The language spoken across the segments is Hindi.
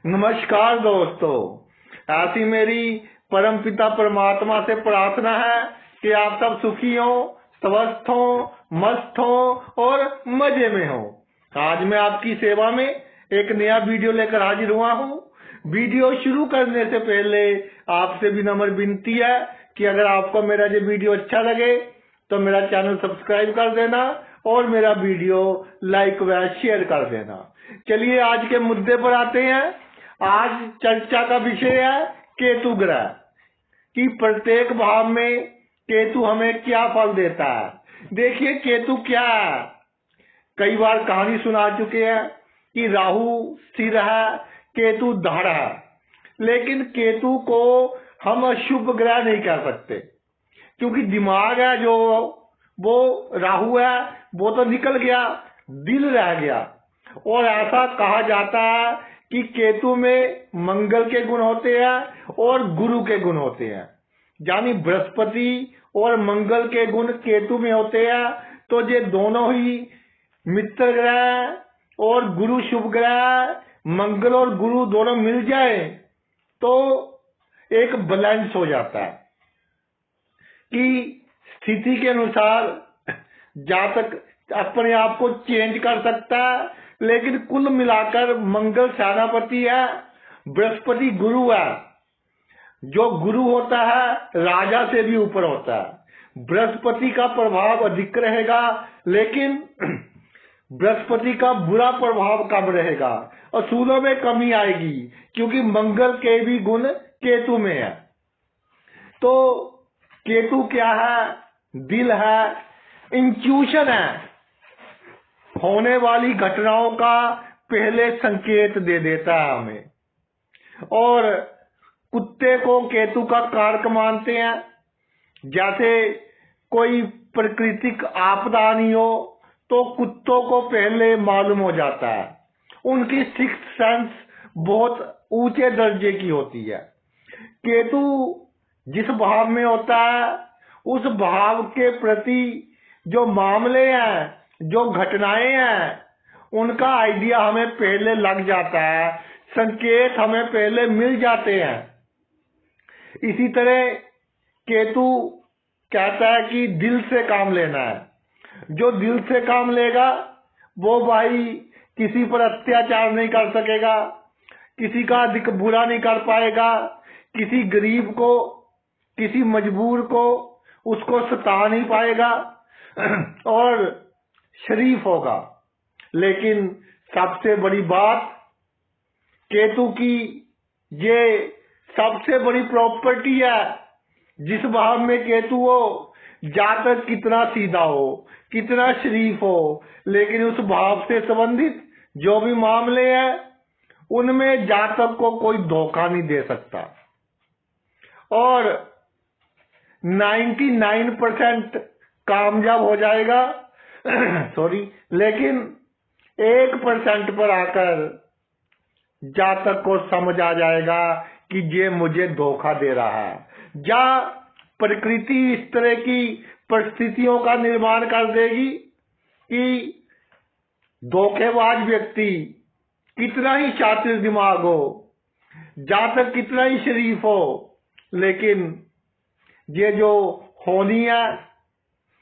नमस्कार दोस्तों, ऐसी मेरी परमपिता परमात्मा से प्रार्थना है कि आप सब सुखी हो, स्वस्थ हो, मस्त हो और मजे में हो। आज मैं आपकी सेवा में एक नया वीडियो लेकर हाजिर हुआ हूँ। वीडियो शुरू करने से पहले आपसे भी नम्र विनती है कि अगर आपको मेरा ये वीडियो अच्छा लगे तो मेरा चैनल सब्सक्राइब कर देना और मेरा वीडियो लाइक व शेयर कर देना। चलिए आज के मुद्दे पर आते हैं। आज चर्चा का विषय है केतु ग्रह कि प्रत्येक भाव में केतु हमें क्या फल देता है। देखिए केतु क्या है, कई बार कहानी सुना चुके हैं कि राहु सिर है, केतु धड़ है, लेकिन केतु को हम अशुभ ग्रह नहीं कह सकते क्योंकि दिमाग है जो वो राहु है वो तो निकल गया, दिल रह गया। और ऐसा कहा जाता है कि केतु में मंगल के गुण होते हैं और गुरु के गुण होते हैं, यानी बृहस्पति और मंगल के गुण केतु में होते हैं। तो ये दोनों ही मित्र ग्रह और गुरु शुभ ग्रह, मंगल और गुरु दोनों मिल जाए तो एक बैलेंस हो जाता है कि स्थिति के अनुसार जातक अपने आप को चेंज कर सकता है। लेकिन कुल मिलाकर मंगल सेनापति है, बृहस्पति गुरु है। जो गुरु होता है राजा से भी ऊपर होता है। बृहस्पति का प्रभाव अधिक रहेगा लेकिन बृहस्पति का बुरा प्रभाव कम रहेगा, असूलों में कमी आएगी क्योंकि मंगल के भी गुण केतु में है। तो केतु क्या है? दिल है, इंट्यूशन है, होने वाली घटनाओं का पहले संकेत दे देता है हमें। और कुत्ते को केतु का कारक मानते हैं। जैसे कोई प्राकृतिक आपदा नहीं हो तो कुत्तों को पहले मालूम हो जाता है, उनकी सिक्स्थ सेंस बहुत ऊंचे दर्जे की होती है। केतु जिस भाव में होता है उस भाव के प्रति जो मामले हैं, जो घटनाएं हैं, उनका आइडिया हमें पहले लग जाता है, संकेत हमें पहले मिल जाते हैं। इसी तरह केतु कहता है कि दिल से काम लेना है। जो दिल से काम लेगा वो भाई किसी पर अत्याचार नहीं कर सकेगा, किसी का अधिक बुरा नहीं कर पाएगा, किसी गरीब को, किसी मजबूर को उसको सता नहीं पाएगा और शरीफ होगा। लेकिन सबसे बड़ी बात केतु की ये सबसे बड़ी प्रॉपर्टी है, जिस भाव में केतु हो जातक कितना सीधा हो, कितना शरीफ हो, लेकिन उस भाव से संबंधित जो भी मामले हैं उनमें जातक को कोई धोखा नहीं दे सकता। और 99% कामयाब हो जाएगा सॉरी, लेकिन 1% पर आकर जातक को समझ आ जाएगा कि ये मुझे धोखा दे रहा है। या प्रकृति इस तरह की परिस्थितियों का निर्माण कर देगी कि धोखेबाज व्यक्ति कितना ही शातिर दिमाग हो, जातक कितना ही शरीफ हो, लेकिन ये जो होनी है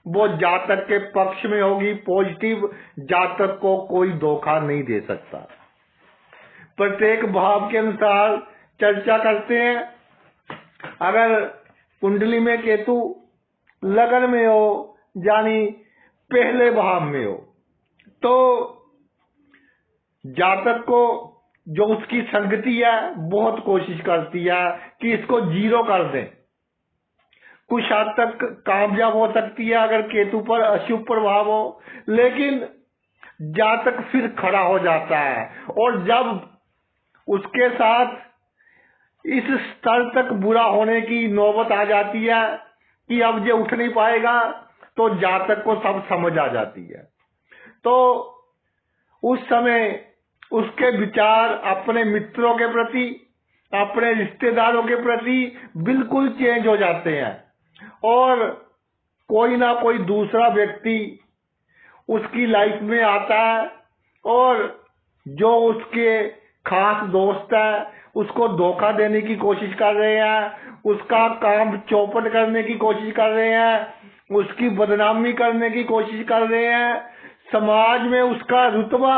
वो जातक के पक्ष में होगी, पॉजिटिव। जातक को कोई धोखा नहीं दे सकता। प्रत्येक भाव के अनुसार चर्चा करते हैं। अगर कुंडली में केतु लगन में हो यानी पहले भाव में हो तो जातक को जो उसकी संगति है बहुत कोशिश करती है कि इसको 0 कर दें। कुछ हद तक कामयाब हो सकती है अगर केतु पर अशुभ प्रभाव हो, लेकिन जातक फिर खड़ा हो जाता है और जब उसके साथ इस स्तर तक बुरा होने की नौबत आ जाती है कि अब ये उठ नहीं पाएगा तो जातक को सब समझ आ जाती है। तो उस समय उसके विचार अपने मित्रों के प्रति, अपने रिश्तेदारों के प्रति बिल्कुल चेंज हो जाते हैं और कोई ना कोई दूसरा व्यक्ति उसकी लाइफ में आता है और जो उसके खास दोस्त है उसको धोखा देने की कोशिश कर रहे हैं, उसका काम चौपट करने की कोशिश कर रहे हैं, उसकी बदनामी करने की कोशिश कर रहे हैं, समाज में उसका रुतबा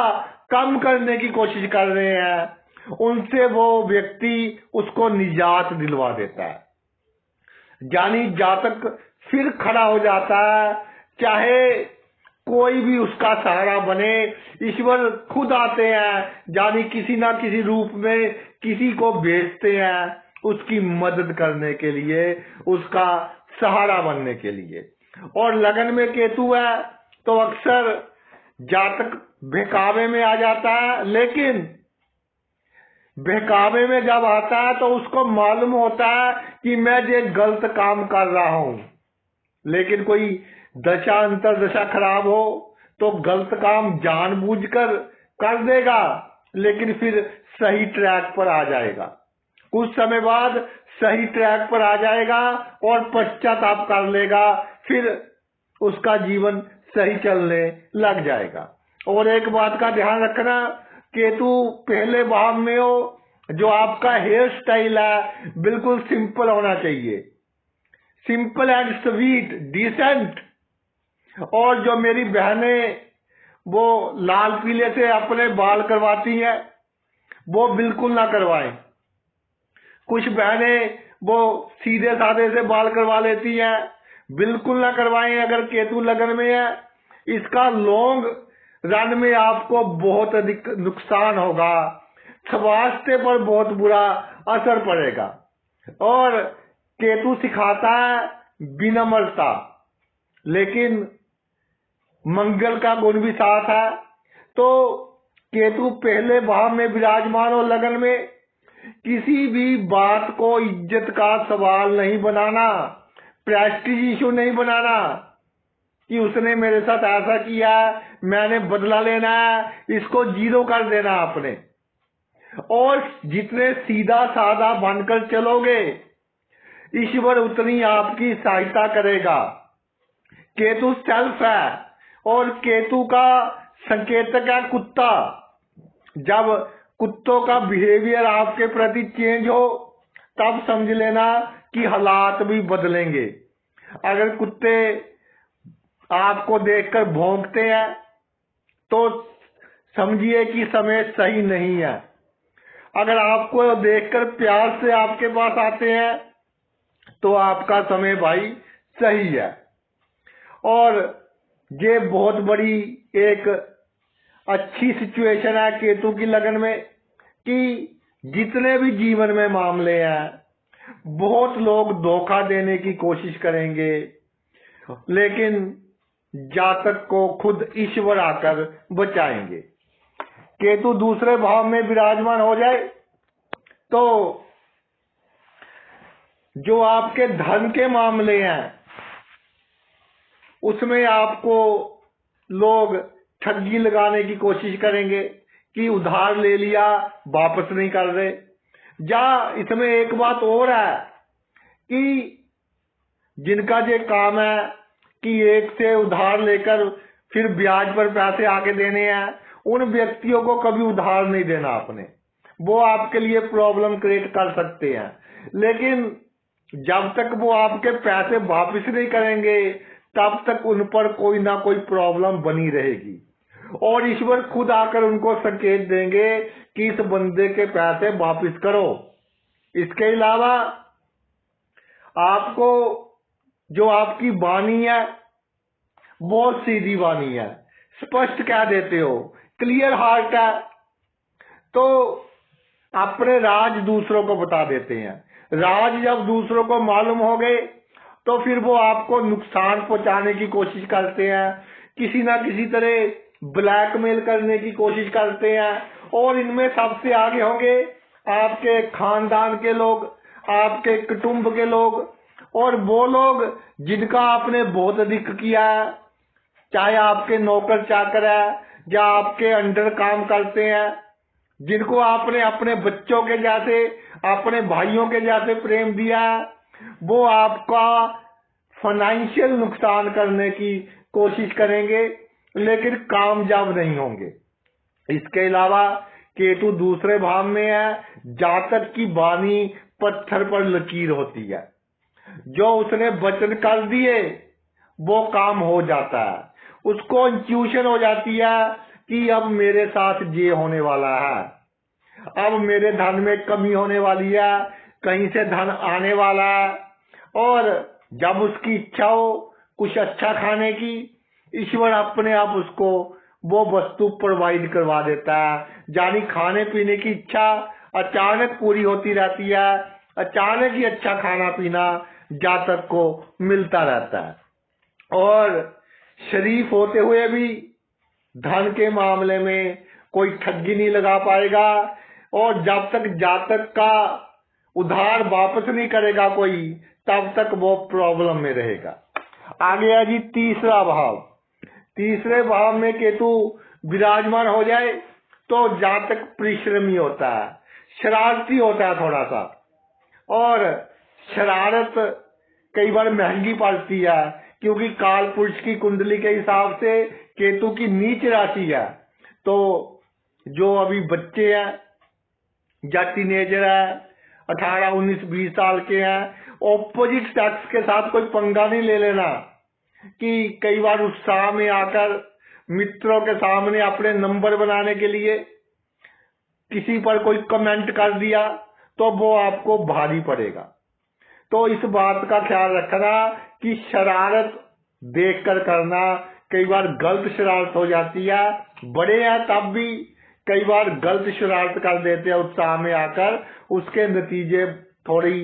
कम करने की कोशिश कर रहे हैं, उनसे वो व्यक्ति उसको निजात दिलवा देता है। यानी जातक फिर खड़ा हो जाता है, चाहे कोई भी उसका सहारा बने, ईश्वर खुद आते हैं, यानी किसी ना किसी रूप में किसी को भेजते हैं उसकी मदद करने के लिए, उसका सहारा बनने के लिए। और लगन में केतु है तो अक्सर जातक बहकावे में आ जाता है, लेकिन बहकावे में जब आता है तो उसको मालूम होता है कि मैं ये गलत काम कर रहा हूं, लेकिन कोई दशा अंतर दशा खराब हो तो गलत काम जानबूझकर कर देगा, लेकिन फिर सही ट्रैक पर आ जाएगा। कुछ समय बाद सही ट्रैक पर आ जाएगा और पश्चाताप कर लेगा, फिर उसका जीवन सही चलने लग जाएगा। और एक बात का ध्यान रखना, केतु पहले भाव में हो, जो आपका हेयर स्टाइल है बिल्कुल सिंपल होना चाहिए, सिंपल एंड स्वीट, डिसेंट। और जो मेरी बहनें वो लाल पीले से अपने बाल करवाती हैं वो बिल्कुल ना करवाएं। कुछ बहनें वो सीधे साधे से बाल करवा लेती हैं, बिल्कुल ना करवाएं अगर केतु लगन में है। इसका लॉन्ग रन में आपको बहुत अधिक नुकसान होगा, स्वास्थ्य पर बहुत बुरा असर पड़ेगा। और केतु सिखाता है विनम्रता, लेकिन मंगल का गुण भी साथ है। तो केतु पहले भाव में विराजमान हो लगन में, किसी भी बात को इज्जत का सवाल नहीं बनाना, प्रेस्टीज इशू नहीं बनाना कि उसने मेरे साथ ऐसा किया, मैंने बदला लेना है, इसको जीरो कर देना आपने। और जितने सीधा साधा बनकर चलोगे ईश्वर उतनी आपकी सहायता करेगा। केतु सेल्फ है और केतु का संकेतक है कुत्ता। जब कुत्तों का बिहेवियर आपके प्रति चेंज हो तब समझ लेना कि हालात भी बदलेंगे। अगर कुत्ते आपको देखकर भौंकते हैं तो समझिए कि समय सही नहीं है। अगर आपको देखकर प्यार से आपके पास आते हैं तो आपका समय भाई सही है। और ये बहुत बड़ी एक अच्छी सिचुएशन है केतु की लगन में कि जितने भी जीवन में मामले हैं बहुत लोग धोखा देने की कोशिश करेंगे, लेकिन जातक को खुद ईश्वर आकर बचाएंगे। केतु दूसरे भाव में विराजमान हो जाए तो जो आपके धन के मामले हैं उसमें आपको लोग ठगी लगाने की कोशिश करेंगे कि उधार ले लिया वापस नहीं कर रहे। या इसमें एक बात और है कि जिनका ये काम है कि एक से उधार लेकर फिर ब्याज पर पैसे आके देने हैं, उन व्यक्तियों को कभी उधार नहीं देना आपने। वो आपके लिए प्रॉब्लम क्रिएट कर सकते हैं, लेकिन जब तक वो आपके पैसे वापस नहीं करेंगे तब तक उन पर कोई ना कोई प्रॉब्लम बनी रहेगी और ईश्वर खुद आकर उनको संकेत देंगे कि इस बंदे के पैसे वापस करो। इसके अलावा आपको जो आपकी वाणी है बहुत सीधी वाणी है, स्पष्ट कह देते हो, क्लियर हार्ट है, तो अपने राज दूसरों को बता देते हैं। राज जब दूसरों को मालूम हो गए तो फिर वो आपको नुकसान पहुंचाने की कोशिश करते हैं, किसी ना किसी तरह ब्लैकमेल करने की कोशिश करते हैं। और इनमें सबसे आगे होंगे आपके खानदान के लोग, आपके कुटुंब के लोग, और वो लोग जिनका आपने बहुत अधिक किया है, चाहे आपके नौकर चाकर है या आपके अंडर काम करते हैं, जिनको आपने अपने बच्चों के जैसे, अपने भाइयों के जैसे प्रेम दिया, वो आपका फाइनेंशियल नुकसान करने की कोशिश करेंगे लेकिन कामयाब नहीं होंगे। इसके अलावा केतु दूसरे भाव में है, जातक की वाणी पत्थर पर लकीर होती है। जो उसने वचन कर दिए वो काम हो जाता है, उसको इंट्यूशन हो जाती है कि अब मेरे साथ ये होने वाला है, अब मेरे धन में कमी होने वाली है, कहीं से धन आने वाला है। और जब उसकी इच्छा हो कुछ अच्छा खाने की, ईश्वर अपने आप उसको वो वस्तु प्रोवाइड करवा देता है। यानी खाने पीने की इच्छा अचानक पूरी होती रहती है, अचानक ही अच्छा खाना पीना जातक को मिलता रहता है। और शरीफ होते हुए भी धन के मामले में कोई ठगी नहीं लगा पाएगा, और जब तक जातक का उधार वापस नहीं करेगा कोई, तब तक वो प्रॉब्लम में रहेगा। आगे है जी तीसरा भाव। तीसरे भाव में केतु विराजमान हो जाए तो जातक परिश्रमी होता है, शरारती होता है थोड़ा सा, और शरारत कई बार महंगी पड़ती है, क्योंकि काल पुरुष की कुंडली के हिसाब से केतु की नीच राशि है। तो जो अभी बच्चे हैं या टीनेजर है, 18, 19, 20 साल के हैं, ऑपोजिट सेक्स के साथ कोई पंगा नहीं ले लेना कि कई बार उत्साह में आकर मित्रों के सामने अपने नंबर बनाने के लिए किसी पर कोई कमेंट कर दिया तो वो आपको भारी पड़ेगा। तो इस बात का ख्याल रखना कि शरारत देखकर करना, कई बार गलत शरारत हो जाती है, बड़े हैं तब भी कई बार गलत शरारत कर देते हैं उत्साह में आकर, उसके नतीजे थोड़ी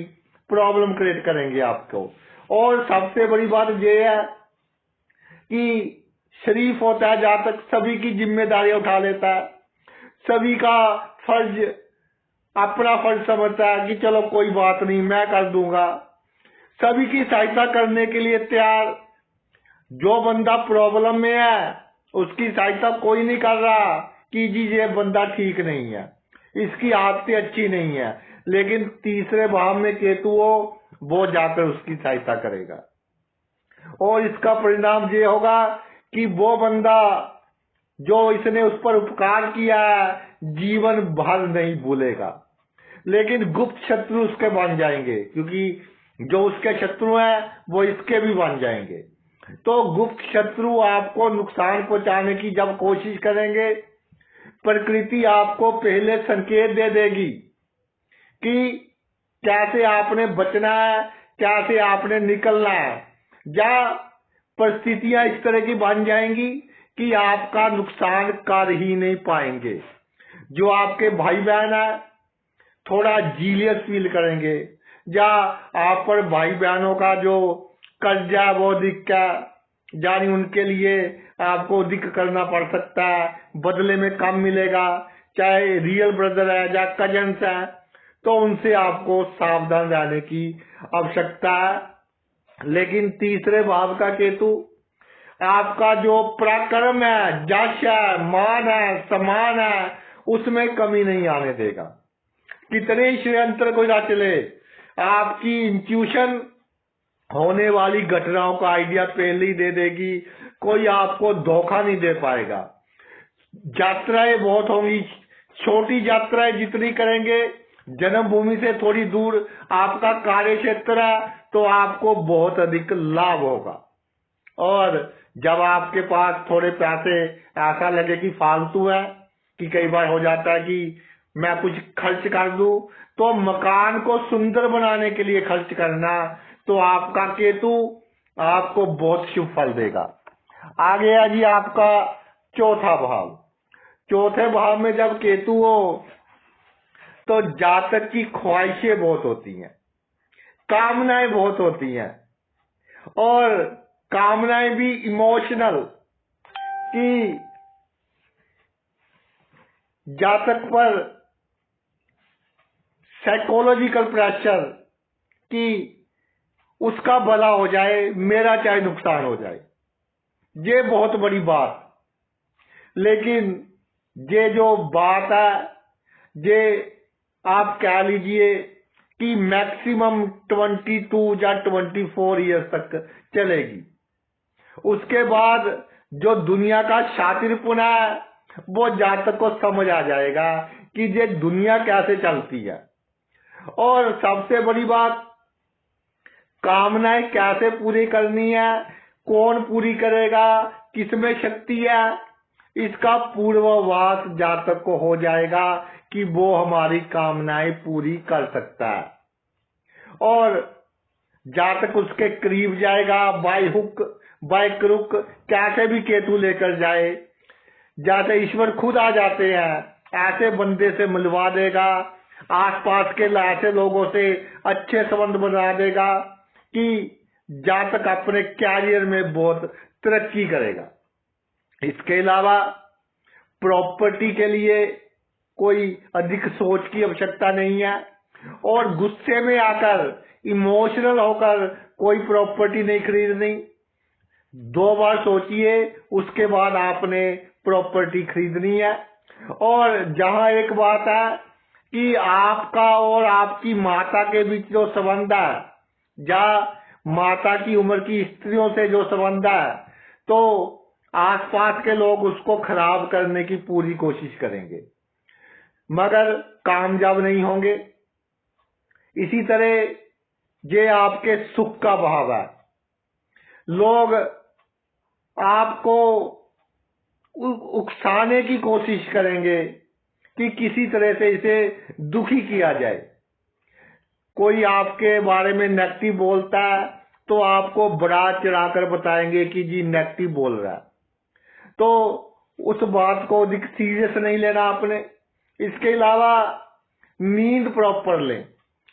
प्रॉब्लम क्रिएट करेंगे आपको। और सबसे बड़ी बात यह है कि शरीफ होता है जातक, सभी की जिम्मेदारी उठा लेता है, सभी का फर्ज अपना फर्ज समझता है कि चलो कोई बात नहीं मैं कर दूंगा, सभी की सहायता करने के लिए तैयार। जो बंदा प्रॉब्लम में है उसकी सहायता कोई नहीं कर रहा कि जी ये बंदा ठीक नहीं है, इसकी आदतें अच्छी नहीं है, लेकिन तीसरे भाव में केतु हो वो जाकर उसकी सहायता करेगा। और इसका परिणाम ये होगा कि वो बंदा जो इसने उस पर उपकार किया है जीवन भर नहीं भूलेगा, लेकिन गुप्त शत्रु उसके बन जाएंगे, क्योंकि जो उसके शत्रु हैं वो इसके भी बन जाएंगे। तो गुप्त शत्रु आपको नुकसान पहुंचाने की जब कोशिश करेंगे, प्रकृति आपको पहले संकेत दे देगी कि कैसे आपने बचना है, कैसे आपने निकलना है, या परिस्थितियां इस तरह की बन जाएंगी कि आपका नुकसान कर ही नहीं पाएंगे। जो आपके भाई बहन है थोड़ा जीलियस फील करेंगे, या आप पर भाई बहनों का जो कर्जा वो दिक्का, यानी उनके लिए आपको दिक्क करना पड़ सकता है, बदले में कम मिलेगा, चाहे रियल ब्रदर है या कजन्स है, तो उनसे आपको सावधान रहने की आवश्यकता है। लेकिन तीसरे भाव का केतु आपका जो पराक्रम है, यश है, मान है, सम्मान है, उसमें कमी नहीं आने देगा। कितने ही षड्यंत्र कोई ना चले, आपकी इंट्यूशन होने वाली घटनाओं का आइडिया पहले ही दे देगी, कोई आपको धोखा नहीं दे पाएगा। यात्राएं बहुत होंगी, छोटी यात्राएं जितनी करेंगे, जन्मभूमि से थोड़ी दूर आपका कार्य क्षेत्र है तो आपको बहुत अधिक लाभ होगा। और जब आपके पास थोड़े पैसे ऐसा लगे कि फालतू है, कि कई बार हो जाता है कि मैं कुछ खर्च कर दूं, तो मकान को सुंदर बनाने के लिए खर्च करना, तो आपका केतु आपको बहुत शुभ फल देगा। आगे है जी आपका चौथा भाव। चौथे भाव में जब केतु हो तो जातक की ख्वाहिशें बहुत होती हैं, कामनाएं बहुत होती हैं, और कामनाएं भी इमोशनल, कि जातक पर साइकोलॉजिकल प्रेशर कि उसका भला हो जाए, मेरा चाहे नुकसान हो जाए, ये बहुत बड़ी बात। लेकिन ये जो बात है ये आप कह लीजिए कि मैक्सिमम 22 या 24 ईयर्स तक चलेगी। उसके बाद जो दुनिया का शातिरपन है वो जातक को समझ आ जाएगा कि ये दुनिया कैसे चलती है। और सबसे बड़ी बात, कामनाएं कैसे पूरी करनी है, कौन पूरी करेगा, किसमें शक्ति है, इसका पूर्वाभास जातक को हो जाएगा कि वो हमारी कामनाएं पूरी कर सकता है। और जातक उसके करीब जाएगा, बाय हुक बाय क्रुक, कैसे भी केतु लेकर जाए, जैसे ईश्वर खुद आ जाते हैं ऐसे बंदे से मिलवा देगा, आसपास के ऐसे लोगों से अच्छे संबंध बना देगा कि जातक अपने कैरियर में बहुत तरक्की करेगा। इसके अलावा प्रॉपर्टी के लिए कोई अधिक सोच की आवश्यकता नहीं है, और गुस्से में आकर इमोशनल होकर कोई प्रॉपर्टी नहीं खरीदनी। 2 बार सोचिए, उसके बाद आपने प्रॉपर्टी खरीदनी है। और जहां एक बात है कि आपका और आपकी माता के बीच जो संबंध है, या माता की उम्र की स्त्रियों से जो संबंध है, तो आसपास के लोग उसको खराब करने की पूरी कोशिश करेंगे मगर कामयाब नहीं होंगे। इसी तरह ये आपके सुख का भाव है, लोग आपको उकसाने की कोशिश करेंगे कि किसी तरह से इसे दुखी किया जाए। कोई आपके बारे में नेगेटिव बोलता है तो आपको बढ़ा चढ़ाकर बताएंगे कि जी नेगेटिव बोल रहा है, तो उस बात को अधिक सीरियस नहीं लेना आपने। इसके अलावा नींद प्रॉपर लें।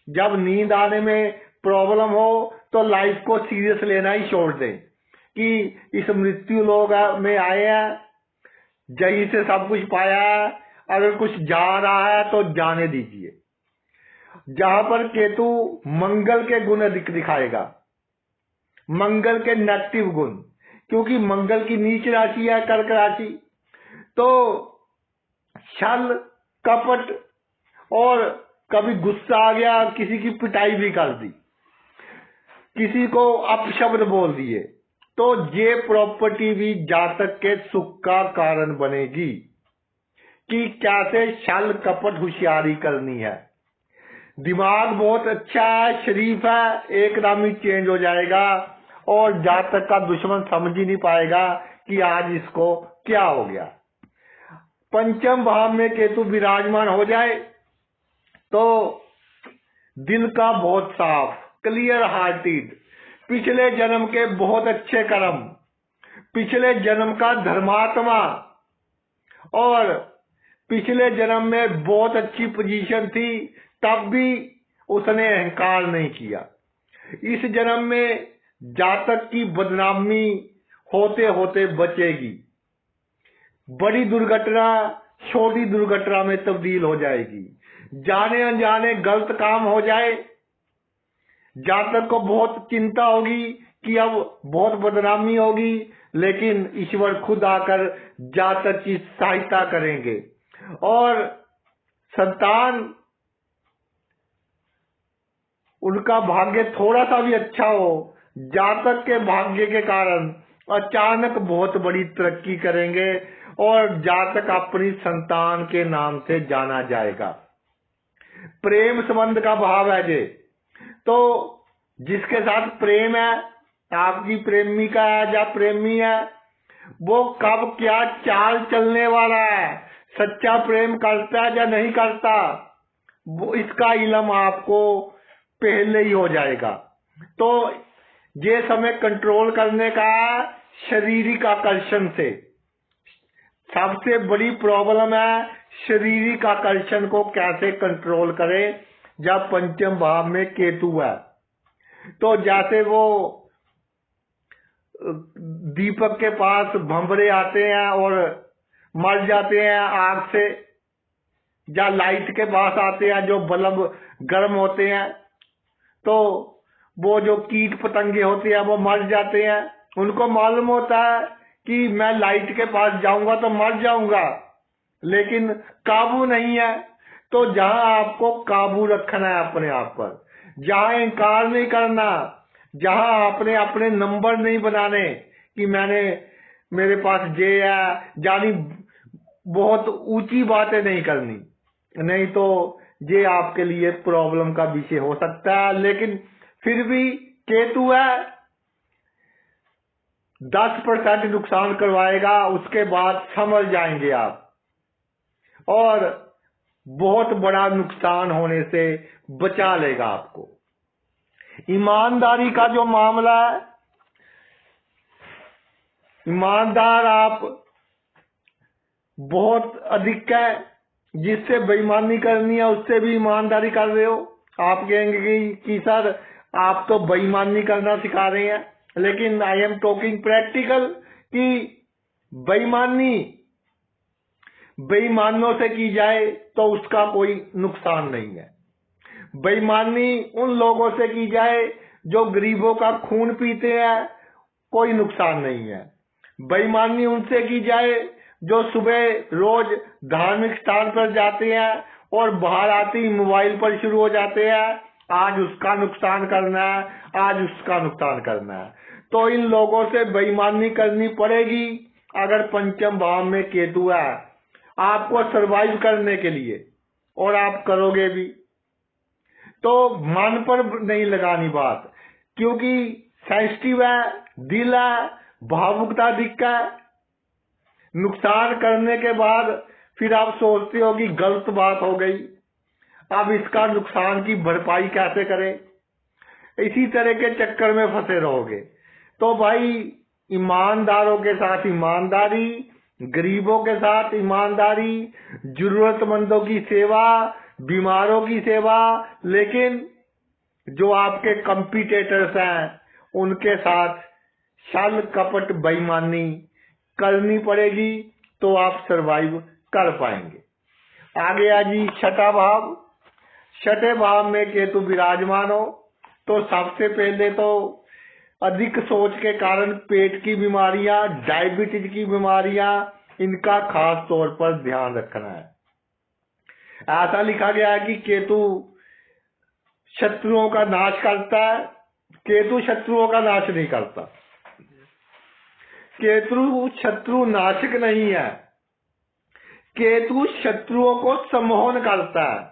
जब नींद आने में प्रॉब्लम हो तो लाइफ को सीरियस लेना ही छोड़ दें कि इस मृत्यु लोक में आए हैं, जहीं से सब कुछ पाया है, अगर कुछ जा रहा है तो जाने दीजिए। जहां पर केतु मंगल के गुण अधिक दिखाएगा, मंगल के नेगेटिव गुण, क्योंकि मंगल की नीच राशि है कर्क राशि, तो छल कपट और कभी गुस्सा आ गया, किसी की पिटाई भी कर दी, किसी को अपशब्द बोल दिए, तो ये प्रॉपर्टी भी जातक के सुख का कारण बनेगी कि कैसे छल कपट होशियारी करनी है। दिमाग बहुत अच्छा है, शरीफ है, एकदम ही चेंज हो जाएगा और जातक का दुश्मन समझ ही नहीं पाएगा कि आज इसको क्या हो गया। पंचम भाव में केतु विराजमान हो जाए तो दिल का बहुत साफ, क्लियर हार्टेड, पिछले जन्म के बहुत अच्छे कर्म, पिछले जन्म का धर्मात्मा, और पिछले जन्म में बहुत अच्छी पोजीशन थी तब भी उसने अहंकार नहीं किया। इस जन्म में जातक की बदनामी होते होते बचेगी, बड़ी दुर्घटना छोटी दुर्घटना में तब्दील हो जाएगी, जाने अनजाने गलत काम हो जाए, जातक को बहुत चिंता होगी कि अब बहुत बदनामी होगी, लेकिन ईश्वर खुद आकर जातक की सहायता करेंगे। और संतान उनका भाग्य थोड़ा सा भी अच्छा हो, जातक के भाग्य के कारण अचानक बहुत बड़ी तरक्की करेंगे और जातक अपनी संतान के नाम से जाना जाएगा। प्रेम संबंध का भाव है ये, तो जिसके साथ प्रेम है, आपकी प्रेमिका है या प्रेमी है, वो कब क्या चाल चलने वाला है, सच्चा प्रेम करता है या नहीं करता, वो इसका इल्म आपको पहले ही हो जाएगा। तो ये समय कंट्रोल करने का शारीरिक आकर्षण से, सबसे बड़ी प्रॉब्लम है शारीरिक आकर्षण को कैसे कंट्रोल करें। जब पंचम भाव में केतु है तो जैसे वो दीपक के पास भंवरे आते हैं और मर जाते हैं आग से, या लाइट के पास आते हैं जो बल्ब गर्म होते हैं, तो वो जो कीट पतंगे होते हैं वो मर जाते हैं। उनको मालूम होता है कि मैं लाइट के पास जाऊंगा तो मर जाऊंगा, लेकिन काबू नहीं है। तो जहां आपको काबू रखना है अपने आप पर, जहां इनकार नहीं करना, जहां आपने अपने नंबर नहीं बनाने कि मेरे पास ये है, यानी बहुत ऊंची बातें नहीं करनी, नहीं तो ये आपके लिए प्रॉब्लम का विषय हो सकता है। लेकिन फिर भी केतु है 10% नुकसान करवाएगा, उसके बाद समझ जाएंगे आप, और बहुत बड़ा नुकसान होने से बचा लेगा आपको। ईमानदारी का जो मामला है, ईमानदार आप बहुत अधिक है, जिससे बेईमानी करनी है उससे भी ईमानदारी कर रहे हो। आप कहेंगे कि सर आप तो बेईमानी करना सिखा रहे हैं, लेकिन आई एम टॉकिंग प्रैक्टिकल कि बेईमानी बेईमानों से की जाए तो उसका कोई नुकसान नहीं है। बेईमानी उन लोगों से की जाए जो गरीबों का खून पीते हैं, कोई नुकसान नहीं है। बेईमानी उनसे की जाए जो सुबह रोज धार्मिक स्थान पर जाते हैं और बाहर आते ही मोबाइल पर शुरू हो जाते हैं, आज उसका नुकसान करना है, आज उसका नुकसान करना है। तो इन लोगों से बेईमानी करनी पड़ेगी। अगर पंचम भाव में केतु है आपको सरवाइव करने के लिए, और आप करोगे भी, तो मन पर नहीं लगानी बात, क्योंकि सेंसिटिव है, दिल है, भावुकता दिखता है। नुकसान करने के बाद फिर आप सोचते हो कि गलत बात हो गई, अब इसका नुकसान की भरपाई कैसे करें, इसी तरह के चक्कर में फंसे रहोगे। तो भाई ईमानदारों के साथ ईमानदारी, गरीबों के साथ ईमानदारी, जरूरतमंदों की सेवा, बीमारों की सेवा, लेकिन जो आपके कंपटीटर्स हैं उनके साथ छल कपट बेईमानी करनी पड़ेगी, तो आप सरवाइव कर पाएंगे। आगे आ जी छठा भाव। छठे भाव में केतु विराजमान हो तो सबसे पहले तो अधिक सोच के कारण पेट की बीमारियां, डायबिटीज की बीमारियां, इनका खास तौर पर ध्यान रखना है। ऐसा लिखा गया है कि केतु शत्रुओं का नाश करता है। केतु शत्रुओं का नाश नहीं करता। केतु शत्रु नाशक नहीं है, केतु शत्रुओं को सम्मोहन करता है।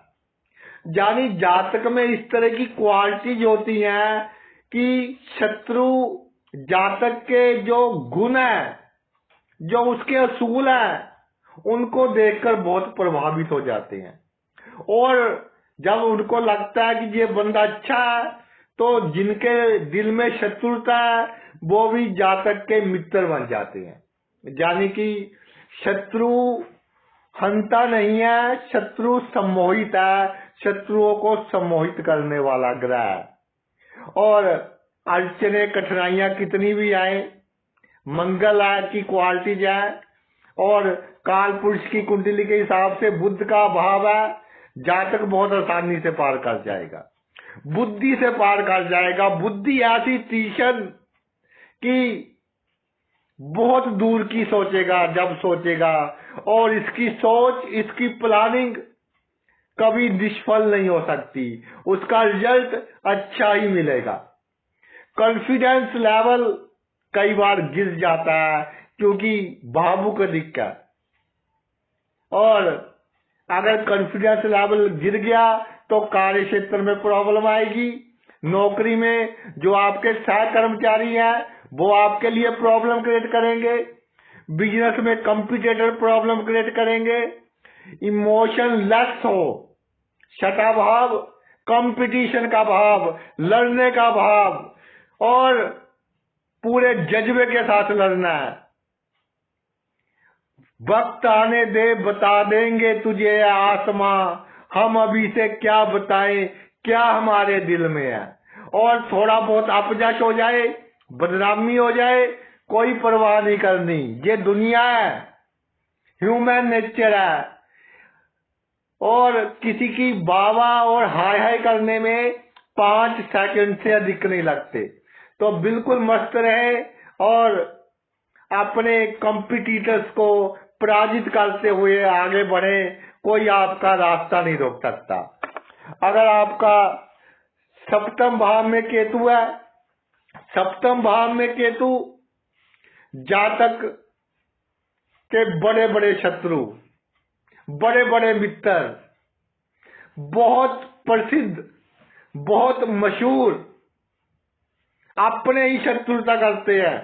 यानी जातक में इस तरह की क्वालिटीज होती हैं कि शत्रु जातक के जो गुण है, जो उसके असूल है, उनको देखकर बहुत प्रभावित हो जाते हैं। और जब उनको लगता है कि ये बंदा अच्छा है, तो जिनके दिल में शत्रुता है वो भी जातक के मित्र बन जाते हैं। यानी कि शत्रु हंता नहीं है, शत्रु सम्मोहित है, शत्रुओं को सम्मोहित करने वाला ग्रह है। और अड़चने कठिनाइयां कितनी भी आए, मंगल की क्वालिटीज है, और काल पुरुष की कुंडली के हिसाब से बुध का भाव है, जातक बहुत आसानी से पार कर जाएगा, बुद्धि से पार कर जाएगा। बुद्धि ऐसी तीक्ष्ण कि बहुत दूर की सोचेगा जब सोचेगा, और इसकी सोच, इसकी प्लानिंग कभी निष्फल नहीं हो सकती, उसका रिजल्ट अच्छा ही मिलेगा। कॉन्फिडेंस लेवल कई बार गिर जाता है क्योंकि भावुक दिक्कत, और अगर कॉन्फिडेंस लेवल गिर गया तो कार्य क्षेत्र में प्रॉब्लम आएगी। नौकरी में जो आपके सह कर्मचारी हैं वो आपके लिए प्रॉब्लम क्रिएट करेंगे, बिजनेस में कंपटीटर प्रॉब्लम क्रिएट करेंगे। इमोशन लेस हो, छठा भाव कंपटीशन का भाव, लड़ने का भाव, और पूरे जज्बे के साथ लड़ना है। वक्त आने दे बता देंगे तुझे आसमां, हम अभी से क्या बताएं क्या हमारे दिल में है। और थोड़ा बहुत अपजश हो जाए, बदनामी हो जाए, कोई परवाह नहीं करनी, ये दुनिया है, ह्यूमन नेचर है। और किसी की बावा और हाय हाय करने में 5 सेकंड से अधिक नहीं लगते। तो बिल्कुल मस्त रहे और अपने कंपटीटर्स को पराजित करते हुए आगे बढ़े, कोई आपका रास्ता नहीं रोक सकता। अगर आपका सप्तम भाव में केतु है, सप्तम भाव में केतु जातक के बड़े बड़े शत्रु, बड़े बड़े मित्र, बहुत प्रसिद्ध, बहुत मशहूर, अपने ही शत्रुता करते हैं।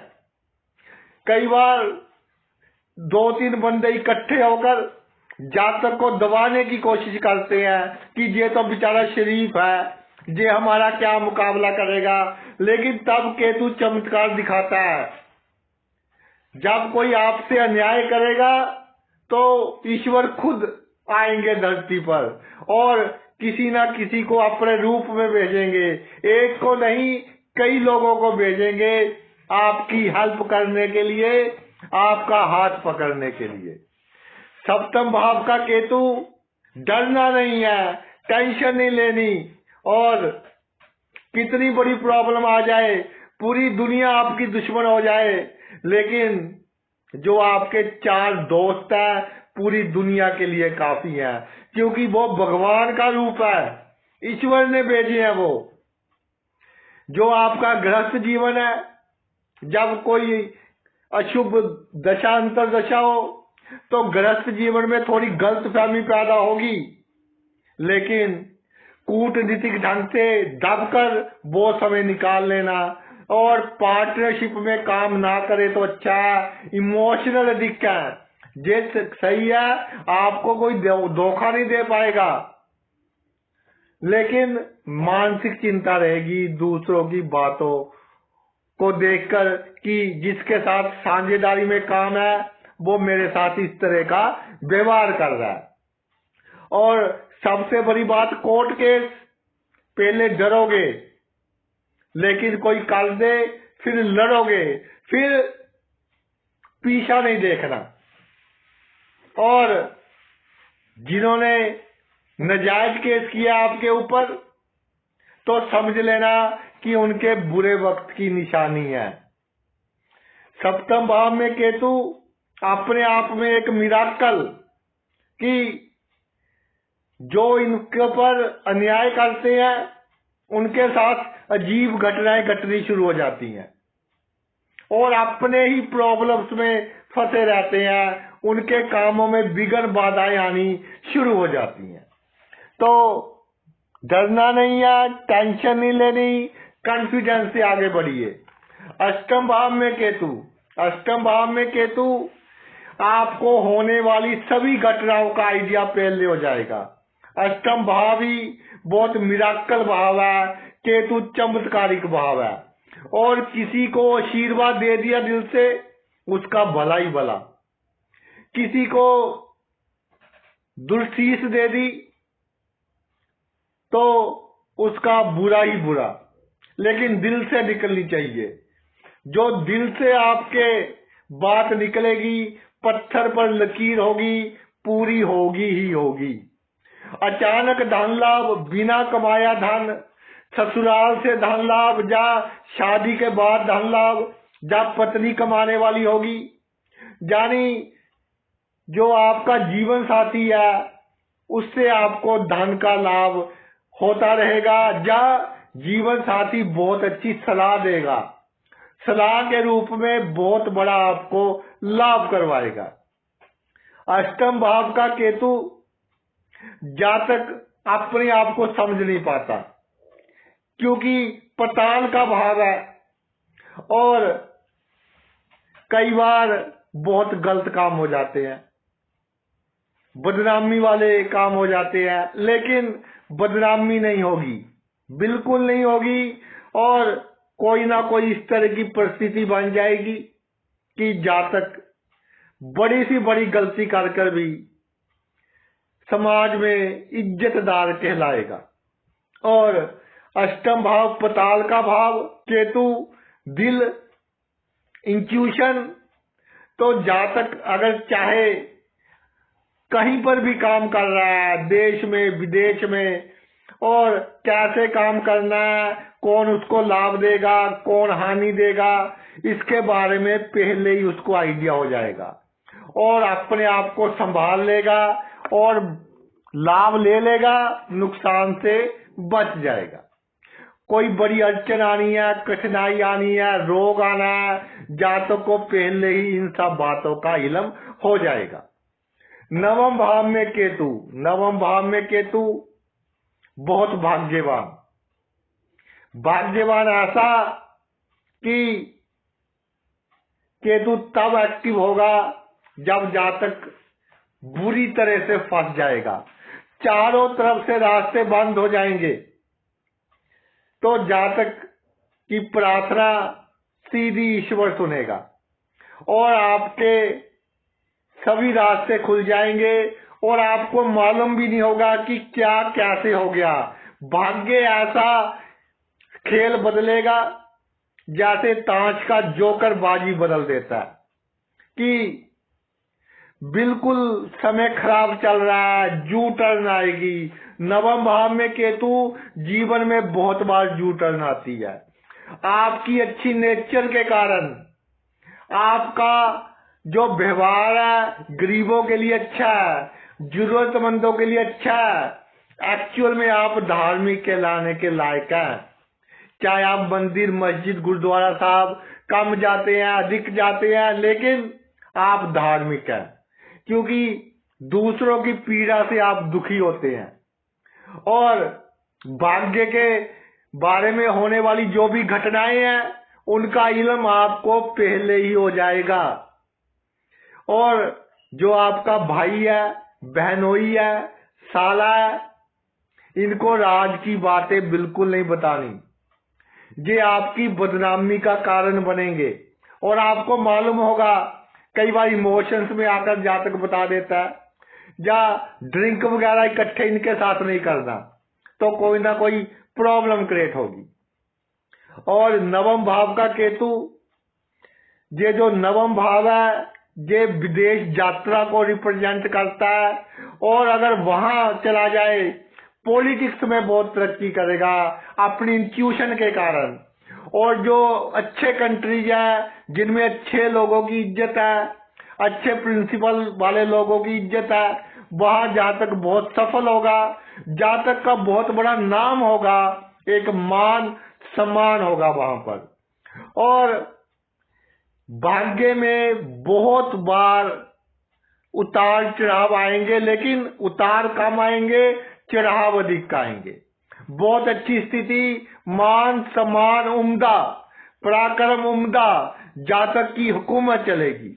कई बार 2-3 बंदे इकट्ठे होकर जातक को दबाने की कोशिश करते हैं कि ये तो बेचारा शरीफ है, ये हमारा क्या मुकाबला करेगा। लेकिन तब केतु चमत्कार दिखाता है। जब कोई आपसे अन्याय करेगा तो ईश्वर खुद आएंगे धरती पर और किसी ना किसी को अपने रूप में भेजेंगे। एक को नहीं, कई लोगों को भेजेंगे आपकी हेल्प करने के लिए, आपका हाथ पकड़ने के लिए। सप्तम भाव का केतु, डरना नहीं है, टेंशन नहीं लेनी, और कितनी बड़ी प्रॉब्लम आ जाए, पूरी दुनिया आपकी दुश्मन हो जाए, लेकिन जो आपके 4 दोस्त हैं पूरी दुनिया के लिए काफी है, क्योंकि वो भगवान का रूप है, ईश्वर ने भेजे हैं वो। जो आपका गृहस्थ जीवन है, जब कोई अशुभ दशा अंतर दशा हो तो गृहस्थ जीवन में थोड़ी गलतफहमी पैदा होगी, लेकिन कूटनीतिक ढंग से दबकर वो समय निकाल लेना, और पार्टनरशिप में काम ना करे तो अच्छा है। इमोशनल एडिक्ट है, ये सही है, आपको कोई धोखा नहीं दे पाएगा, लेकिन मानसिक चिंता रहेगी दूसरों की बातों को देखकर कि जिसके साथ साझेदारी में काम है वो मेरे साथ इस तरह का व्यवहार कर रहा है। और सबसे बड़ी बात, कोर्ट केस, पहले डरोगे, लेकिन कोई कर दे फिर लड़ोगे, फिर पीछा नहीं देखना। और जिन्होंने नाजायज केस किया आपके ऊपर, तो समझ लेना कि उनके बुरे वक्त की निशानी है। सप्तम भाव में केतु अपने आप में एक मिराकल, कि जो इनके ऊपर अन्याय करते हैं उनके साथ अजीब घटनाएं घटनी शुरू हो जाती हैं, और अपने ही प्रॉब्लम्स में फंसे रहते हैं, उनके कामों में विघ्न बाधाएं आनी शुरू हो जाती हैं। तो डरना नहीं है, टेंशन नहीं लेनी, कॉन्फिडेंस से आगे बढ़िए। अष्टम भाव में केतु, अष्टम भाव में केतु आपको होने वाली सभी घटनाओं का आइडिया पहले हो जाएगा। अष्टम भाव ही बहुत मिराकल भाव है, केतु चमत्कारिक भाव है, और किसी को आशीर्वाद दे दिया दिल से, उसका भला ही भला, किसी को दुर्शीष दे दी तो उसका बुरा ही बुरा, लेकिन दिल से निकलनी चाहिए। जो दिल से आपके बात निकलेगी, पत्थर पर लकीर होगी, पूरी होगी ही होगी। अचानक धन लाभ, बिना कमाया धन, ससुराल से धन लाभ, या शादी के बाद धन लाभ, जब पत्नी कमाने वाली होगी, यानी जो आपका जीवन साथी है उससे आपको धन का लाभ होता रहेगा, या जीवन साथी बहुत अच्छी सलाह देगा, सलाह के रूप में बहुत बड़ा आपको लाभ करवाएगा। अष्टम भाव का केतु जातक अपने आप को समझ नहीं पाता, क्योंकि पताल का भाव है, और कई बार बहुत गलत काम हो जाते हैं, बदनामी वाले काम हो जाते हैं, लेकिन बदनामी नहीं होगी, बिल्कुल नहीं होगी, और कोई ना कोई इस तरह की परिस्थिति बन जाएगी कि जातक बड़ी सी बड़ी गलती कर भी समाज में इज्जतदार कहलाएगा। और अष्टम भाव पताल का भाव, केतु दिल, इंट्यूशन, तो जातक अगर चाहे कहीं पर भी काम कर रहा है, देश में विदेश में, और कैसे काम करना है, कौन उसको लाभ देगा, कौन हानि देगा, इसके बारे में पहले ही उसको आइडिया हो जाएगा, और अपने आप को संभाल लेगा और लाभ ले लेगा, नुकसान से बच जाएगा। कोई बड़ी अड़चन आनी है, कठिनाई आनी है, रोग आना है, जातक को पहले ही इन सब बातों का इल्म हो जाएगा। नवम भाव में केतु, नवम भाव में केतु बहुत भाग्यवान। भाग्यवान ऐसा कि केतु तब एक्टिव होगा जब जातक बुरी तरह से फंस जाएगा, चारों तरफ से रास्ते बंद हो जाएंगे, तो जातक की प्रार्थना सीधी ईश्वर सुनेगा और आपके सभी रास्ते खुल जाएंगे और आपको मालूम भी नहीं होगा कि क्या कैसे हो गया। भाग्य ऐसा खेल बदलेगा जैसे ताश का जोकर बाजी बदल देता है कि बिल्कुल समय खराब चल रहा है, जू टर्न आएगी। नवम भाव में केतु जीवन में बहुत बार जू टर्न आती है। आपकी अच्छी नेचर के कारण आपका जो व्यवहार है गरीबों के लिए अच्छा है, जरूरतमंदों के लिए अच्छा है। एक्चुअल में आप धार्मिक कहलाने के लायक हैं। चाहे आप मंदिर, मस्जिद, गुरुद्वारा साहब कम जाते हैं, अधिक जाते हैं, लेकिन आप धार्मिक हैं, क्योंकि दूसरों की पीड़ा से आप दुखी होते हैं और भाग्य के बारे में होने वाली जो भी घटनाएं हैं उनका इल्म आपको पहले ही हो जाएगा। और जो आपका भाई है, बहनोई है, साला है, इनको राज की बातें बिल्कुल नहीं बतानी। ये आपकी बदनामी का कारण बनेंगे और आपको मालूम होगा, कई बार इमोशंस में आकर जातक बता देता है, या ड्रिंक वगैरह इकट्ठे इनके साथ नहीं करना, तो कोई ना कोई प्रॉब्लम क्रिएट होगी। और नवम भाव का केतु, ये जो नवम भाव है ये विदेश यात्रा को रिप्रेजेंट करता है और अगर वहां चला जाए पॉलिटिक्स में बहुत तरक्की करेगा अपनी इंट्यूशन के कारण। और जो अच्छे कंट्रीज है जिनमें अच्छे लोगों की इज्जत है, अच्छे प्रिंसिपल वाले लोगों की इज्जत है, वहां जातक बहुत सफल होगा, जातक का बहुत बड़ा नाम होगा, एक मान सम्मान होगा वहां पर। और भाग्य में बहुत बार उतार चढ़ाव आएंगे, लेकिन उतार कम आएंगे, चढ़ाव अधिक आएंगे। बहुत अच्छी स्थिति, मान सम्मान उम्दा, पराक्रम उम्दा, जातक की हुकूमत चलेगी।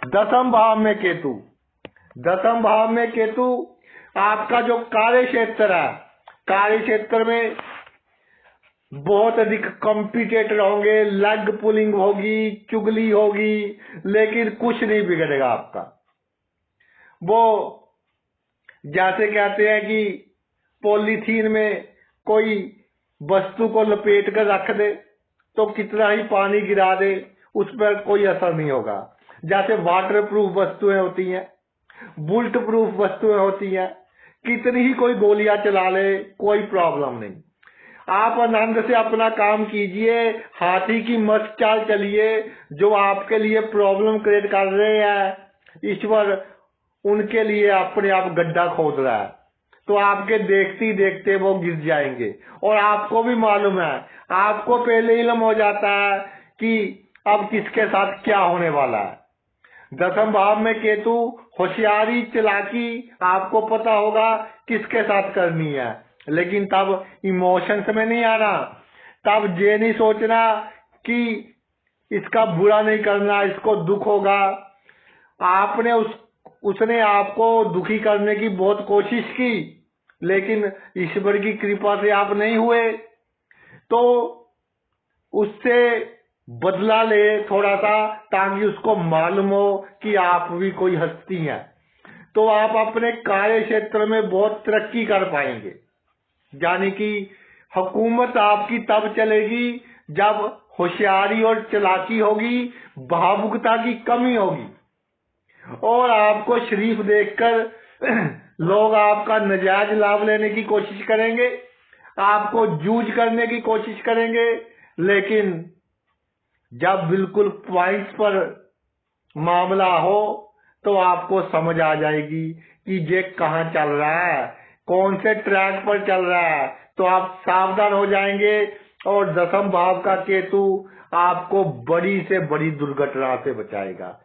दसम भाव में केतु, दसम भाव में केतु आपका जो कार्य क्षेत्र है, कार्य क्षेत्र में बहुत अधिक कॉम्पिटिटर होंगे, लेग पुलिंग होगी, चुगली होगी, लेकिन कुछ नहीं बिगड़ेगा आपका। वो जैसे कहते हैं कि पॉलीथीन में कोई वस्तु को लपेट कर रख दे तो कितना ही पानी गिरा दे उस पर कोई असर नहीं होगा। जैसे वाटर प्रूफ वस्तुएं होती हैं, बुलेट प्रूफ वस्तुएं होती हैं, कितनी ही कोई गोलियां चला ले कोई प्रॉब्लम नहीं। आप आनंद से अपना काम कीजिए, हाथी की मस्त चाल चलिए। जो आपके लिए प्रॉब्लम क्रिएट कर रहे हैं, ईश्वर उनके लिए अपने आप गड्ढा खोद रहा है, तो आपके देखते ही देखते वो गिर जाएंगे। और आपको भी मालूम है, आपको पहले इल्म हो जाता है कि अब किसके साथ क्या होने वाला है। दसम भाव में केतु, होशियारी, चालाकी आपको पता होगा किसके साथ करनी है, लेकिन तब इमोशंस में नहीं आना। तब ये नहीं सोचना कि इसका बुरा नहीं करना, इसको दुख होगा। आपने उसने आपको दुखी करने की बहुत कोशिश की, लेकिन ईश्वर की कृपा से आप नहीं हुए, तो उससे बदला ले थोड़ा सा, ताकि उसको मालूम हो कि आप भी कोई हस्ती हैं। तो आप अपने कार्य क्षेत्र में बहुत तरक्की कर पाएंगे। यानी कि हुकूमत आपकी तब चलेगी जब होशियारी और चालाकी होगी, भावुकता की कमी होगी, और आपको शरीफ देखकर लोग आपका नजायज लाभ लेने की कोशिश करेंगे, आपको जूझ करने की कोशिश करेंगे। लेकिन जब बिल्कुल पॉइंट्स पर मामला हो तो आपको समझ आ जाएगी कि ये कहाँ चल रहा है, कौन से ट्रैक पर चल रहा है, तो आप सावधान हो जाएंगे। और दसम भाव का केतु आपको बड़ी से बड़ी दुर्घटना से बचाएगा,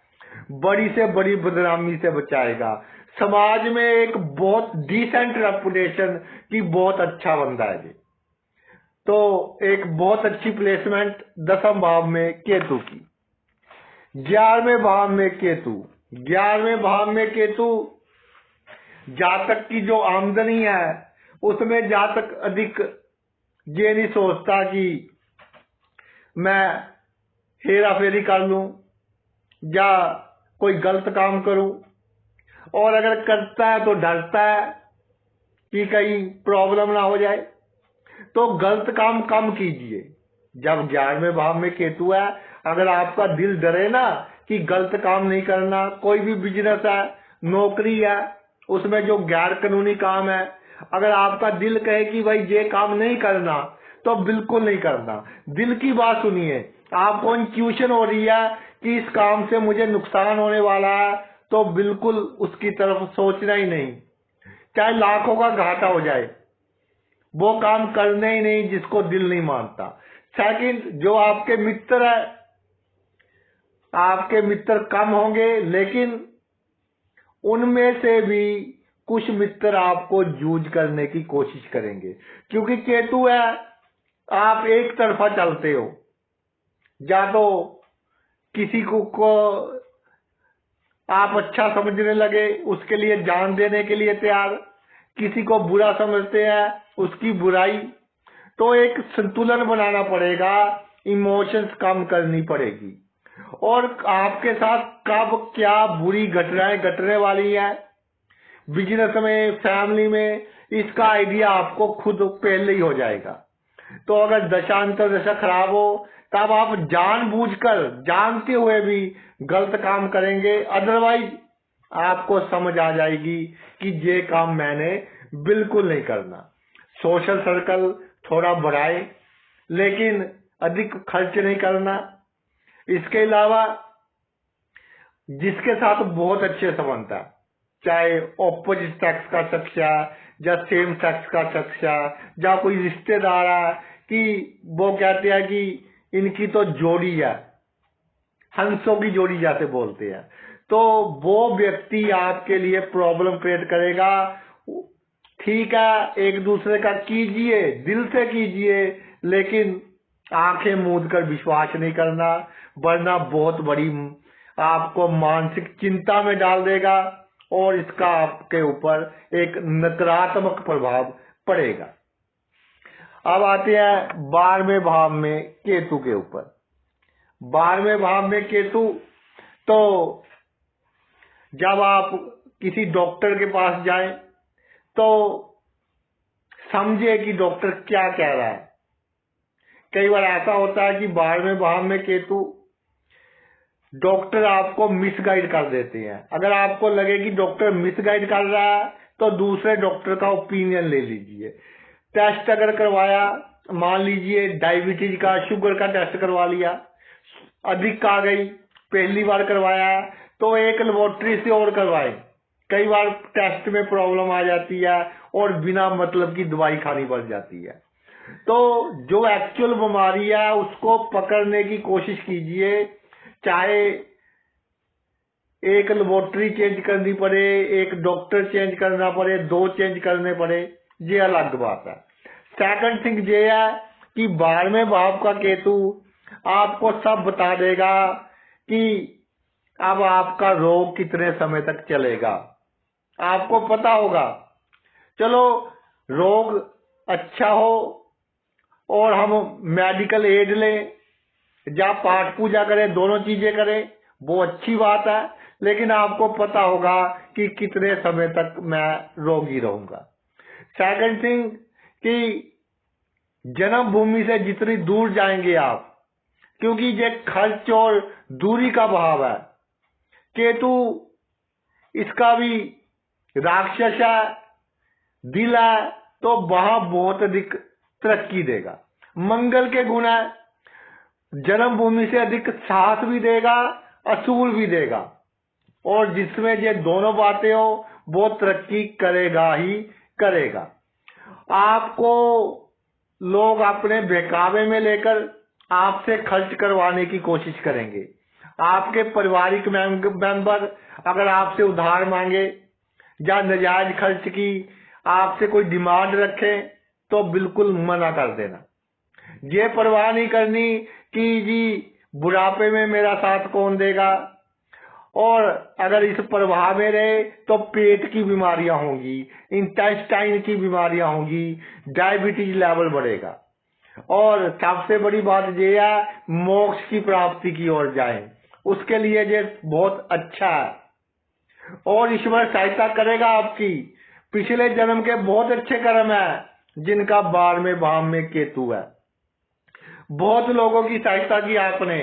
बड़ी से बड़ी बदनामी से बचाएगा, समाज में एक बहुत डिसेंट रेपुटेशन की बहुत अच्छा बंदा है जी। तो एक बहुत अच्छी प्लेसमेंट 10वें भाव में केतु की। 11वें भाव में केतु, 11वें भाव में केतु जातक की जो आमदनी है उसमें जातक अधिक ये नहीं सोचता कि मैं हेरा फेरी कर लूं या कोई गलत काम करूं, और अगर करता है तो डरता है कि कहीं प्रॉब्लम ना हो जाए। तो गलत काम कम कीजिए। जब 11वें भाव में केतु है, अगर आपका दिल डरे ना कि गलत काम नहीं करना, कोई भी बिजनेस है, नौकरी है, उसमें जो गैर कानूनी काम है, अगर आपका दिल कहे कि भाई ये काम नहीं करना, तो बिल्कुल नहीं करना। दिल की बात सुनिए। आपको इंट्यूशन हो रही है कि इस काम से मुझे नुकसान होने वाला है, तो बिल्कुल उसकी तरफ सोचना ही नहीं, चाहे लाखों का घाटा हो जाए, वो काम करने ही नहीं जिसको दिल नहीं मानता। सेकंड, जो आपके मित्र है, आपके मित्र कम होंगे, लेकिन उनमें से भी कुछ मित्र आपको यूज करने की कोशिश करेंगे, क्योंकि केतु है, आप एक तरफा चलते हो। या तो किसी को आप अच्छा समझने लगे, उसके लिए जान देने के लिए तैयार, किसी को बुरा समझते हैं, उसकी बुराई। तो एक संतुलन बनाना पड़ेगा, इमोशंस कम करनी पड़ेगी। और आपके साथ कब क्या बुरी घटनाएं घटने वाली है बिजनेस में, फैमिली में, इसका आइडिया आपको खुद पहले ही हो जाएगा। तो अगर दशांतर दशा खराब हो, तब आप जानबूझकर, जानते हुए भी गलत काम करेंगे। अदरवाइज आपको समझ आ जाएगी कि ये काम मैंने बिल्कुल नहीं करना। सोशल सर्कल थोड़ा बढ़ाए, लेकिन अधिक खर्च नहीं करना। इसके अलावा जिसके साथ बहुत अच्छे संबंध है, चाहे ऑपोजिट सेक्स का शख्स है या सेम सेक्स का शख्स है, या कोई रिश्तेदार है कि वो कहते हैं कि इनकी तो जोड़ी है, हंसों की जोड़ी जैसे बोलते हैं, तो वो व्यक्ति आपके लिए प्रॉब्लम क्रिएट करेगा। ठीक है, एक दूसरे का कीजिए, दिल से कीजिए, लेकिन आंखें मूंद कर विश्वास नहीं करना, वरना बहुत बड़ी आपको मानसिक चिंता में डाल देगा और इसका आपके ऊपर एक नकारात्मक प्रभाव पड़ेगा। अब आते हैं 12वें भाव में केतु के ऊपर। 12वें भाव में केतु, तो जब आप किसी डॉक्टर के पास जाएं तो समझे कि डॉक्टर क्या कह रहा है। कई बार ऐसा होता है कि 12वें भाव में केतु डॉक्टर आपको मिसगाइड कर देते हैं। अगर आपको लगे कि डॉक्टर मिसगाइड कर रहा है, तो दूसरे डॉक्टर का ओपिनियन ले लीजिए। टेस्ट अगर करवाया, मान लीजिए डायबिटीज का, शुगर का टेस्ट करवा लिया, अधिक आ गई, पहली बार करवाया, तो एक लेबोरेटरी से और करवाए। कई बार टेस्ट में प्रॉब्लम आ जाती है और बिना मतलब की दवाई खानी पड़ जाती है। तो जो एक्चुअल बीमारी है उसको पकड़ने की कोशिश कीजिए, चाहे एक लेबोरेटरी चेंज करनी पड़े, एक डॉक्टर चेंज करना पड़े, 2 चेंज करने पड़े, ये अलग बात है। सेकंड थिंग ये है कि 12वें भाव का केतु आपको सब बता देगा कि अब आपका रोग कितने समय तक चलेगा। आपको पता होगा, चलो रोग अच्छा हो और हम मेडिकल एड लें या पाठ पूजा करें, दोनों चीजें करें, वो अच्छी बात है, लेकिन आपको पता होगा कि कितने समय तक मैं रोगी रहूंगा। सेकंड थिंग कि जन्मभूमि से जितनी दूर जाएंगे आप, क्योंकि ये खर्च और दूरी का भाव है। केतु इसका भी राक्षस है, दिल है, तो वहां बहुत अधिक तरक्की देगा। मंगल के गुण है, जन्मभूमि से अधिक साहस भी देगा, असूल भी देगा, और जिसमें ये दोनों बातें हो वो तरक्की करेगा ही करेगा। आपको लोग अपने बहकावे में लेकर आपसे खर्च करवाने की कोशिश करेंगे। आपके पारिवारिक मेंबर अगर आपसे उधार मांगे या नजायज खर्च की आपसे कोई डिमांड रखे तो बिल्कुल मना कर देना। ये परवाह नहीं करनी कि जी बुढ़ापे में मेरा साथ कौन देगा, और अगर इस प्रभाव में रहे तो पेट की बीमारियां होंगी, इंटेस्टाइन की बीमारियां होंगी, डायबिटीज लेवल बढ़ेगा, और सबसे बड़ी बात यह है मोक्ष की प्राप्ति की ओर जाएं, उसके लिए ये बहुत अच्छा है और ईश्वर सहायता करेगा आपकी। पिछले जन्म के बहुत अच्छे कर्म है जिनका 12वें भाव में केतु है, बहुत लोगों की सहायता की आपने,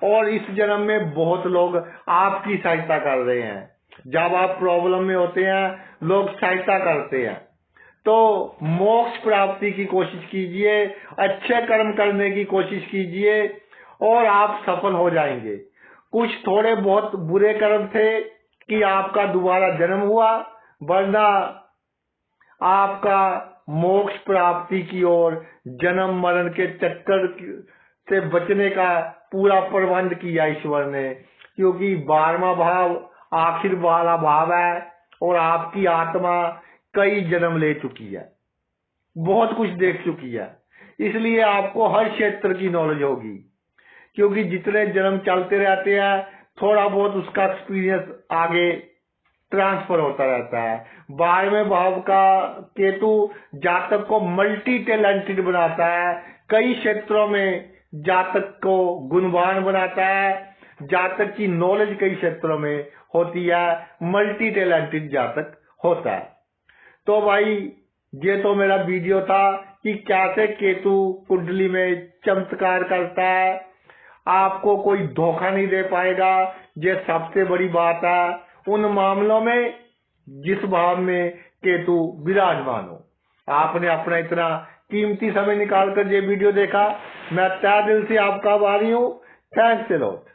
और इस जन्म में बहुत लोग आपकी सहायता कर रहे हैं। जब आप प्रॉब्लम में होते हैं लोग सहायता करते हैं, तो मोक्ष प्राप्ति की कोशिश कीजिए, अच्छे कर्म करने की कोशिश कीजिए और आप सफल हो जाएंगे। कुछ थोड़े बहुत बुरे कर्म थे कि आपका दोबारा जन्म हुआ, वरना आपका मोक्ष प्राप्ति की ओर जन्म मरण के चक्कर से बचने का पूरा प्रबंध किया ईश्वर ने, क्योंकि 12वां भाव आखिर वाला भाव है और आपकी आत्मा कई जन्म ले चुकी है, बहुत कुछ देख चुकी है, इसलिए आपको हर क्षेत्र की नॉलेज होगी, क्योंकि जितने जन्म चलते रहते हैं थोड़ा बहुत उसका एक्सपीरियंस आगे ट्रांसफर होता रहता है। 12वें भाव का केतु जातक को मल्टी टैलेंटेड बनाता है, कई क्षेत्रों में जातक को गुणवान बनाता है, जातक की नॉलेज कई क्षेत्रों में होती है, मल्टी टैलेंटेड जातक होता है। तो भाई ये तो मेरा वीडियो था कि कैसे केतु कुंडली में चमत्कार करता है, आपको कोई धोखा नहीं दे पाएगा, ये सबसे बड़ी बात है उन मामलों में जिस भाव में केतु विराजमान हो। आपने अपना इतना कीमती समय निकाल कर ये वीडियो देखा, मैं तहे दिल से आपका आभारी हूँ। Thanks a lot.